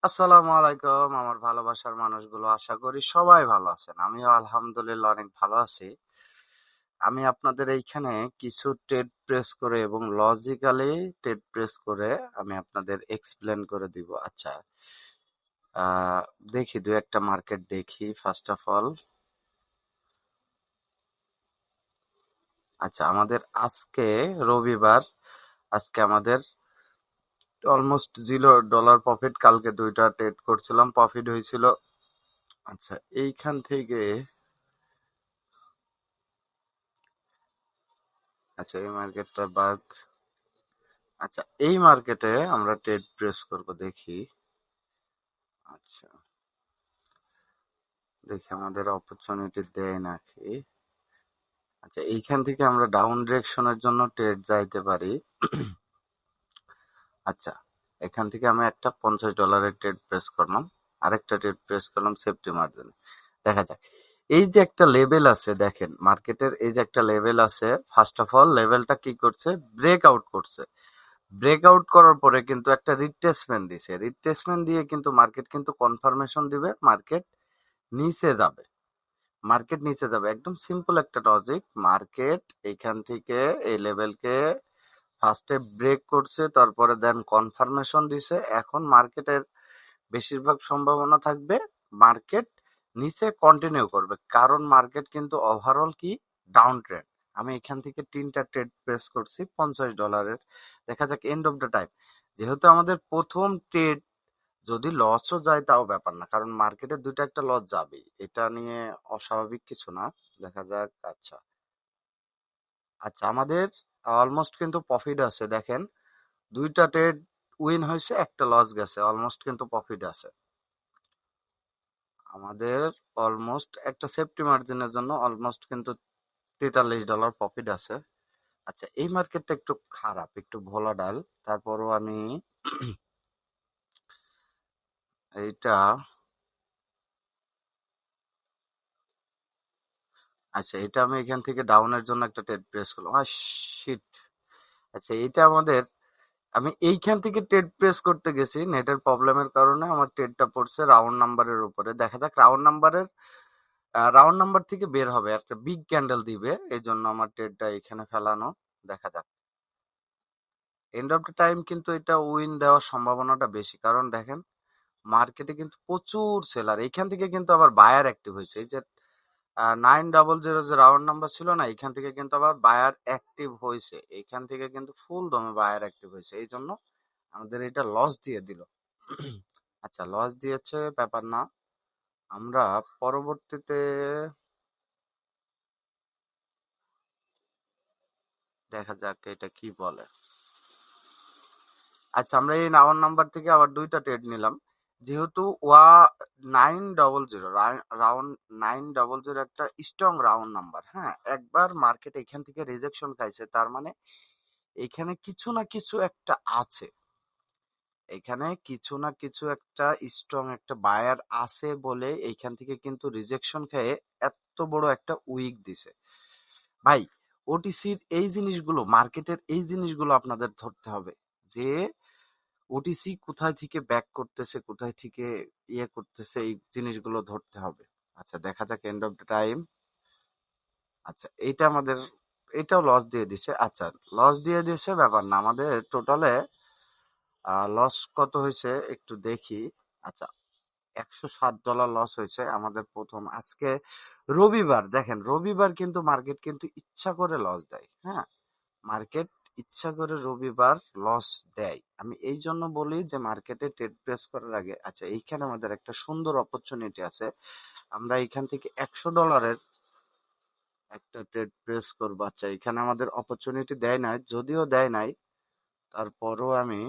আসসালামু আলাইকুম আমার ভালোবাসার মানুষগুলো, আশা করি সবাই ভালো আছেন। আমিও আলহামদুলিল্লাহ অনেক ভালো আছি। আমি আপনাদের এইখানে কিছু ট্রেড প্রেস করে এবং লজিক্যালি ট্রেড প্রেস করে আমি আপনাদের এক্সপ্লেন করে দিব। আচ্ছা, আহ দেখি দু একটা মার্কেট দেখি ফার্স্ট অফ অল। আচ্ছা, আমাদের আজকে রবিবার। আজকে আমাদের অলমোস্ট $0 প্রফিট। কালকে দুইটা ট্রেড করছিলাম, প্রফিট হয়েছিল। আচ্ছা, এইখান থেকে আচ্ছা এই মার্কেটটা বাদ। আচ্ছা, এই মার্কেটে আমরা ট্রেড প্রেস করব, দেখি। আচ্ছা, দেখি আমাদের অপরচুনিটি দেয় নাকি। আচ্ছা, এইখান থেকে আমরা ডাউন ডিরেকশনের জন্য ট্রেড যাইতে পারি। আচ্ছা, এখান থেকে আমি একটা $50 ট্রেড প্রেস করলাম, আরেকটা ট্রেড প্রেস করলাম সেফটি মার্জিনে। দেখা যাক। এই যে একটা লেভেল আছে, দেখেন মার্কেটের এই যে একটা লেভেল আছে, ফার্স্ট অফ অল লেভেলটা কি করছে, ব্রেকআউট করছে। ব্রেকআউট করার পরে কিন্তু একটা রিট্রেসমেন্ট দিছে, রিট্রেসমেন্ট দিয়ে কিন্তু মার্কেট কিন্তু কনফার্মেশন দিবে মার্কেট নিচে যাবে। মার্কেট নিচে যাবে, একদম সিম্পল একটা লজিক। মার্কেট এইখান থেকে এই লেভেলকে ফার্স্টে ব্রেক করছে, তারপরে দেন কনফার্মেশন দিছে। এখন মার্কেটের বেশিরভাগ সম্ভাবনা থাকবে মার্কেট নিচে কন্টিনিউ করবে, কারণ মার্কেট কিন্তু ওভারঅল কি ডাউন ট্রেন্ড। আমি এখান থেকে 3টা ট্রেড প্রেস করছি $50। দেখা যাক এন্ড অফ দ্য টাইম। যেহেতু আমাদের প্রথম ট্রেড, যদি লসও যায় তাও ব্যাপার না, কারণ মার্কেটে দুইটা একটা লস যাবেই, এটা নিয়ে অস্বাভাবিক কিছু না। দেখা যাক। আচ্ছা, আচ্ছা আমাদের অলমোস্ট কিন্তু প্রফিট আছে, দেখেন দুইটা ট্রেড উইন হয়েছে, একটা লস গেছে, অলমোস্ট কিন্তু প্রফিট আছে আমাদের। অলমোস্ট একটা সেফটি মার্জিনের জন্য অলমোস্ট কিন্তু $43 প্রফিট আছে। আচ্ছা, এই মার্কেটটা একটু খারাপ, একটু ভোলাটাইল। তারপরও আমি এইটা, আচ্ছা এটা আমি এখান থেকে ডাউনের জন্য একটা ট্রেড প্রেস করলাম। শিট। আচ্ছা, এইটা আমাদের, আমি এইখান থেকে ট্রেড প্রেস করতে গেছি, নেটের প্রবলেমের কারণে আমার ট্রেডটা পড়ছে রাউন্ড নাম্বারের উপরে। দেখা যাক রাউন্ড নাম্বার থেকে বের হবে, একটা বিগ ক্যান্ডেল দিবে, এই জন্য আমার ট্রেডটা এখানে ফেলানো। দেখা যাক। এন্ড অফ দ্য টাইম কিন্তু এটা উইন দেওয়ার সম্ভাবনাটা বেশি, কারণ দেখেন মার্কেটে কিন্তু প্রচুর সেলার, এইখান থেকে কিন্তু আবার বায়ার অ্যাক্টিভ হয়েছে। এই যে 900 যে রাউন্ড নাম্বার ছিল না, এখান থেকে কিন্তু আবার বায়ার অ্যাক্টিভ হয়েছে, এইখান থেকে কিন্তু ফুল দমে বায়ার অ্যাক্টিভ হয়েছে, এই জন্য আমাদের এটা লস দিয়ে দিল। আচ্ছা, লস দিয়েছে ব্যাপার না, আমরা পরবর্তীতে দেখা যাক এটা কি বলে। আচ্ছা, আমরা এই রাউন্ড নাম্বার থেকে আবার দুইটা ট্রেড নিলাম। যেহেতু 900 রাউন্ড 900 একটা স্ট্রং রাউন্ড নাম্বার, হ্যাঁ, একবার মার্কেট এখান থেকে রিজেকশন খাইছে, তার মানে এখানে কিছু না কিছু একটা আছে, এখানে কিছু না কিছু একটা স্ট্রং একটা বায়ার আছে বলে এইখান থেকে কিন্তু রিজেকশন খেয়ে এত বড় একটা উইক দিছে। ভাই, ওটিসির এই জিনিসগুলো, মার্কেটের এই জিনিসগুলো আপনাদের ধরতে হবে, যে ওটিসি কোথায় থেকে ব্যাক করতেছে, কোথায় থেকে ইয়ে করতেছে, এই জিনিসগুলো ধরতে হবে। আচ্ছা, দেখা যাক এন্ড অফ দ্য টাইম। আচ্ছা, এইটা আমাদের, এটাও লস দিয়ে দিছে। আচ্ছা, লস দিয়ে দিয়েছে ব্যাপার না, আমাদের টোটালে লস কত হয়েছে একটু দেখি। আচ্ছা, $107 লস হয়েছে আমাদের প্রথম। আজকে রবিবার, দেখেন রবিবার কিন্তু মার্কেট কিন্তু ইচ্ছা করে লস দেয়, হ্যাঁ, মার্কেট ইচ্ছা করে রবিবার লস দেয়। আমি এই জন্য বলি যে মার্কেটে ট্রেড প্রেস করার আগে, আচ্ছা এইখানে আমাদের একটা সুন্দর অপরচুনিটি আছে, আমরা এইখান থেকে $100 একটা ট্রেড প্রেস করবো। আচ্ছা, এখানে আমাদের অপরচুনিটি দেয় নাই, যদিও দেয় নাই, তারপরও আমি,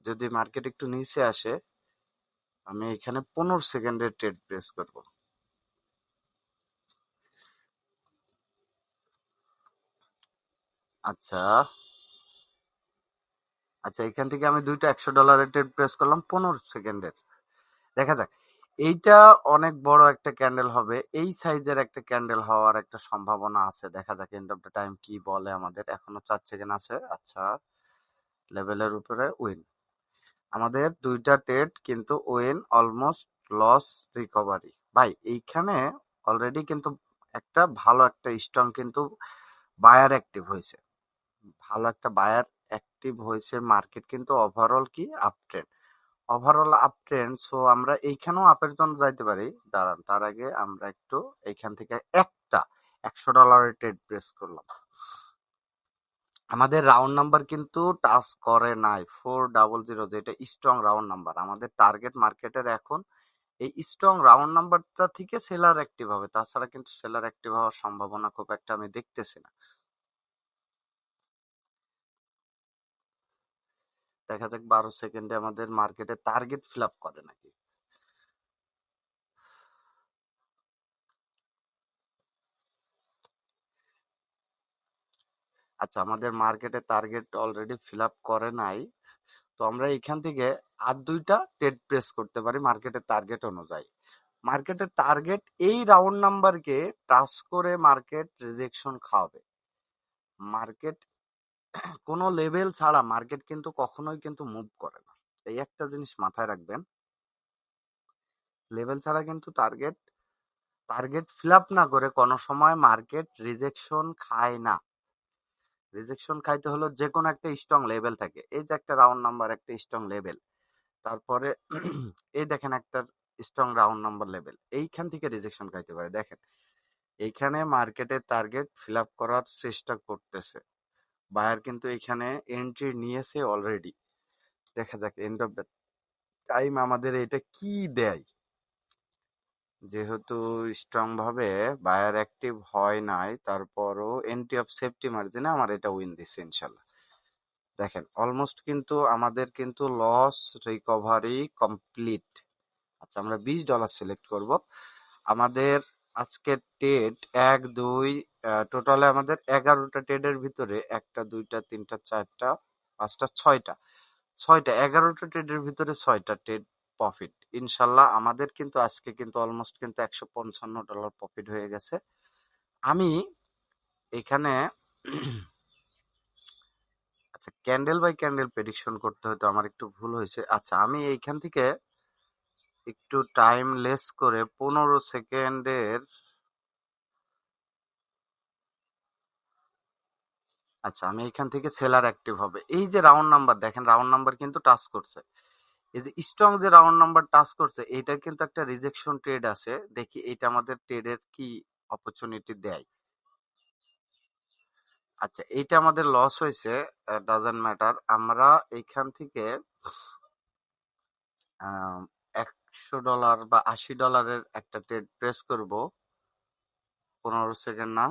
যদি মার্কেট একটু নিচে আসে, আমি এখানে 15 সেকেন্ডের ট্রেড প্রেস করব। আচ্ছা, আচ্ছা এখান থেকে আমি দুইটা $100 ট্রেড প্রেস করলাম 15 সেকেন্ডের। দেখা যাক। এইটা অনেক বড় একটা ক্যান্ডেল হবে, এই সাইজের একটা ক্যান্ডেল হওয়ার একটা সম্ভাবনা আছে। দেখা যাক এন্ড অফ দ্য টাইম কি বলে আমাদের, এখনো 4 সেকেন্ড আছে। আচ্ছা, লেভেলের উপরে উইন। আমাদের দুইটা ট্রেড কিন্তু উইন, অলমোস্ট লস, রিকভারি। ভাই এইখানে অলরেডি কিন্তু একটা ভালো একটা স্ট্রং কিন্তু বায়ার অ্যাক্টিভ হয়েছে, ভালো একটা বায়ার অ্যাক্টিভ হয়েছে। মার্কেট কিন্তু ওভারঅল কি up trend, overall up trend. So আমরা এইখানেও আপের জন্য যাইতে পারি। দাঁড়ান, তার আগে আমরা একটু এইখান থেকে একটা $100 ট্রেড প্রেস করলাম। আমাদের রাউন্ড নাম্বার কিন্তু টাচ করে নাই 400, যেটা স্ট্রং রাউন্ড নাম্বার। আমাদের টার্গেট মার্কেটের এখন এই স্ট্রং রাউন্ড নাম্বারটা থেকে সেলার অ্যাক্টিভ হবে, তাছাড়া কিন্তু সেলার অ্যাক্টিভ হওয়ার সম্ভাবনা খুব একটা আমি দেখতেছি না। দেখা যাক 12 সেকেন্ডে আমাদের মার্কেটে টার্গেট ফিল আপ করে নাকি। আচ্ছা, আমাদের মার্কেটে টার্গেট অলরেডি ফিল আপ করে নাই। তো আমরা এখান থেকে আর দুইটা ট্রেড প্রেস করতে পারি মার্কেটের টার্গেট অনুযায়ী। মার্কেটের টার্গেট এই রাউন্ড নাম্বারকে টাচ করে মার্কেট রিজেকশন খাওয়াবে। মার্কেট কোনো লেভেল ছাড়া মার্কেট কিন্তু কখনোই কিন্তু মুভ করে না, এই একটা জিনিস মাথায় রাখবেন। লেভেল ছাড়া কিন্তু টার্গেট টার্গেট ফিল আপ না করে কোনো সময় মার্কেট রিজেকশন খায় না। রিজেকশন খাইতে হলো যে কোনো একটা স্ট্রং লেভেল থাকে। এই যে একটা রাউন্ড নাম্বার, একটা স্ট্রং লেভেল, তারপরে এই দেখেন একটা স্ট্রং রাউন্ড নাম্বার লেভেল, এইখান থেকে রিজেকশন খাইতে পারে। দেখেন এইখানে মার্কেটের টার্গেট ফিল আপ করার চেষ্টা করতেছে, বায়ার কিন্তু এখানে এন্ট্রি নিয়েছে অলরেডি। দেখা যাক এন্ড অফ দ্য টাইম আমাদের এটা কি দেয়। যেহেতু স্ট্রং ভাবে বায়ার অ্যাক্টিভ হয় নাই, তারপরও এন্ট্রি অফ সেফটি মার্জিনে আমার এটা উইন দিছে ইনশাল্লাহ। দেখেন অলমোস্ট কিন্তু আমাদের কিন্তু লস রিকভারি কমপ্লিট। আচ্ছা, আমরা $20 সিলেক্ট করব। আমাদের আজকের ট্রেড 1 2 টোটালে আমাদের 11টা ট্রেডের ভিতরে একটা দুইটা তিনটা চারটা পাঁচটা ছয়টা 11টা ট্রেডের ভিতরে 6টা ট্রেড প্রফিট ইনশাল্লাহ। আমাদের কিন্তু আজকে কিন্তু অলমোস্ট কিন্তু $155 প্রফিট হয়ে গেছে। আমি এখানে আচ্ছা, ক্যান্ডেল বাই ক্যান্ডেল প্রেডিকশন করতে হয়তো আমার একটু ভুল হয়েছে। আচ্ছা, আমি এইখান থেকে একটু টাইম লেস করে 15 সেকেন্ডের, আচ্ছা আমি এখান থেকে সেলার অ্যাক্টিভ হবে। এই যে রাউন্ড নাম্বার দেখেন, রাউন্ড নাম্বার কিন্তু টাচ করছে। এই যে স্ট্রং যে রাউন্ড নাম্বার টাচ করছে, এইটার কিন্তু একটা রিজেকশন ট্রেড আছে। দেখি এটা আমাদের ট্রেডের কি অপরচুনিটি দেয়। আচ্ছা, এইটা আমাদের লস হয়েছে, ডাজন্ট ম্যাটার। আমরা এইখান থেকে $100 বা $80 একটা ট্রেড প্রেস করব। 15 সেকেন্ড না,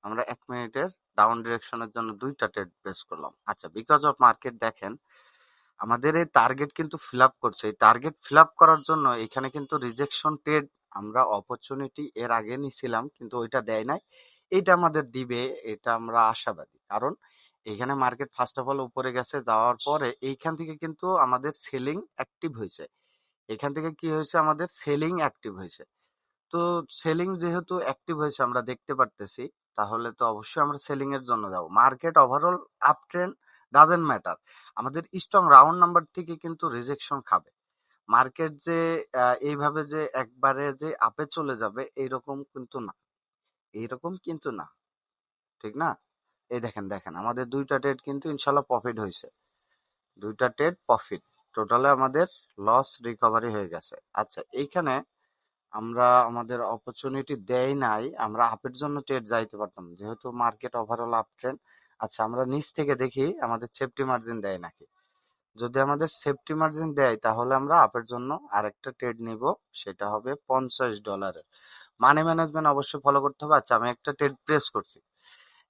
আমরা 1 মিনিটের ডাউন ডিরেকশনের জন্য দুইটা ট্রেড প্রেস করলাম। আচ্ছা, বিকজ অফ মার্কেট দেখেন আমাদের এই টার্গেট কিন্তু ফিল আপ করছে। এই টার্গেট ফিল আপ করার জন্য এখানে কিন্তু রিজেকশন ট্রেড আমরা অপরচুনিটি এর আগে নিছিলাম, কিন্তু ওইটা দেয় নাই। এটা আমাদের দিবে, এটা আমরা আশাবাদী। কারণ এখানে মার্কেট ফার্স্ট অফ অল উপরে গেছে, যাওয়ার পরে এইখান থেকে কিন্তু আমাদের সেলিং অ্যাক্টিভ হয়েছে। এখান থেকে কি হয়েছে, আমাদের সেলিং অ্যাক্টিভ হয়েছে। তো সেলিং যেহেতু অ্যাক্টিভ হয়েছে আমরা দেখতে পারতেছি, তাহলে তো অবশ্যই আমরা সেলিং এর জন্য যাব। Market overall up trend, doesn't matter. আমাদের স্ট্রং রাউন্ড নাম্বার থেকে কিন্তু রিজেকশন খাবে। মার্কেট যে এইভাবে যে একবারে যে আপে চলে যাবে এইরকম কিন্তু না, এইরকম কিন্তু না, ঠিক না? এই দেখেন দেখেন আমাদের দুইটা ট্রেড কিন্তু ইনশাল্লাহ প্রফিট হয়েছে, দুইটা ট্রেড প্রফিট। টোটালে আমাদের লস রিকভারি হয়ে গেছে। আচ্ছা, এইখানে আমরা আমাদের অপরচুনিটি দেয় নাই, আমরা আপের জন্য ট্রেড যাইতে পারতাম যেহেতু মার্কেট ওভারঅল আপ ট্রেন্ড। আচ্ছা, আমরা নিচ থেকে দেখি আমাদের সেফটি মার্জিন দেয় নাকি। যদি আমাদের সেফটি মার্জিন দেয় তাহলে আমরা আপের জন্য আরেকটা ট্রেড নিব, সেটা হবে $50। মানি ম্যানেজমেন্ট অবশ্যই ফলো করতে হবে। আচ্ছা, আমি একটা ট্রেড প্রেস করছি,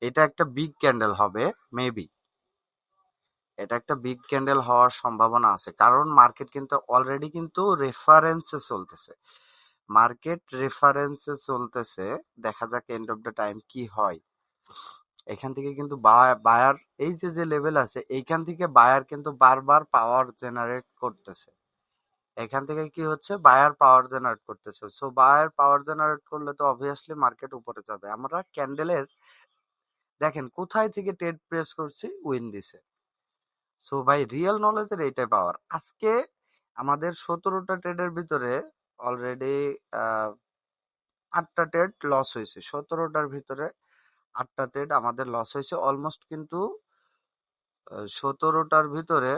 এটা একটা বিগ ক্যান্ডেল হবে মেবি, এটা একটা বিগ ক্যান্ডেল হওয়ার সম্ভাবনা আছে। কারণ মার্কেট কিন্তু অলরেডি কিন্তু রেফারেন্সে চলতেছে, মার্কেট রেফারেন্সে চলতেছে। দেখা যাক এন্ড অফ দ্য টাইম কি হয়। এখান থেকে কিন্তু বায়ার এই যে যে লেভেল আছে, এইখান থেকে বায়ার কিন্তু বারবার পাওয়ার জেনারেট করতেছে। এখান থেকে কি হচ্ছে, বায়ার পাওয়ার জেনারেট করতেছে। সো বায়ার পাওয়ার জেনারেট করলে তো অবভিয়াসলি মার্কেট উপরে যাবে। আমরা ক্যান্ডেলের দেখেন কোথায় থেকে ট্রেড প্রেস করছি, উইন দিছে। সো ভাই রিয়েল নলেজের এইটাই পাওয়ার। আজকে আমাদের 17টা ট্রেডের ভিতরে অলরেডি 8টা ট্রেড লস হয়েছে। 17টার ভিতরে 8টা ট্রেড আমাদের লস হয়েছে। অলমোস্ট কিন্তু 17টার ভিতরে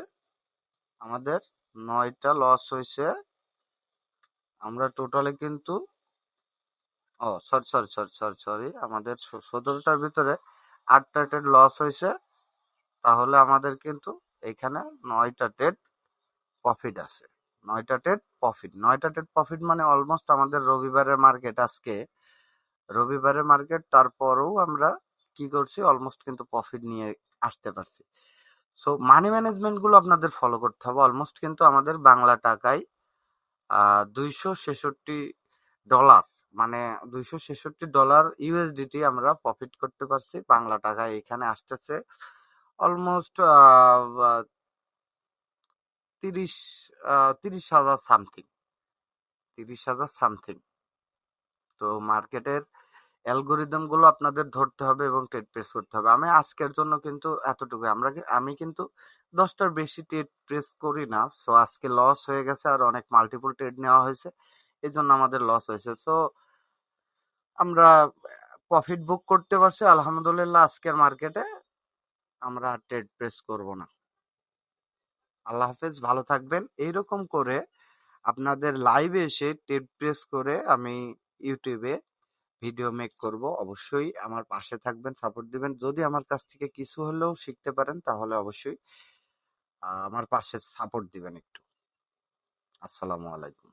আমাদের 9টা লস হয়েছে। আমরা টোটালে কিন্তু সরি আমাদের 17টার ভিতরে 8টা ট্রেড লস হয়েছে। তাহলে আমাদের কিন্তু এখানে 9টা ট্রেড প্রফিট আছে। 9টা ট্রেড প্রফিট, 9টা ট্রেড প্রফিট মানে অলমোস্ট আমাদের রবিবারের মার্কেট আজকে, রবিবারের মার্কেট, তারপরেও আমরা কি করছি অলমোস্ট কিন্তু প্রফিট নিয়ে আসতে পারছি। সো মানি ম্যানেজমেন্ট গুলো আপনাদের ফলো করতে হবে। অলমোস্ট কিন্তু আমাদের বাংলা টাকায় 266 ডলার, মানে $266 ইউএসডিটি আমরা প্রফিট করতে পারছি। বাংলা টাকায় এখানে আসতেছে অলমোস্ট 30 30,000 সামথিং, 30,000 সামথিং। তো মার্কেটের অ্যালগোরিদম গুলো আপনাদের ধরতে হবে এবং ট্রেড প্রেস করতে হবে। আমি আজকের জন্য কিন্তু এতটুকু। আমি কিন্তু 10টার বেশি ট্রেড প্রেস করি না। সো আজকে লস হয়ে গেছে আর অনেক মাল্টিপল ট্রেড নেওয়া হয়েছে, এই জন্য আমাদের লস হয়েছে। সো আমরা প্রফিট বুক করতে পারছি আলহামদুলিল্লাহ। আজকের মার্কেটে আমরা ট্রেড প্রেস করব না। আল্লাহ হাফেজ, ভালো থাকবেন। এইরকম করে আপনাদের লাইভে এসে ট্রেড প্রেস করে আমি ইউটিউবে ভিডিও মেক করব। অবশ্যই আমার পাশে থাকবেন, সাপোর্ট দিবেন। যদি আমার কাছ থেকে কিছু হলেও শিখতে পারেন তাহলে অবশ্যই আমার পাশে সাপোর্ট দিবেন একটু। আসসালামু আলাইকুম।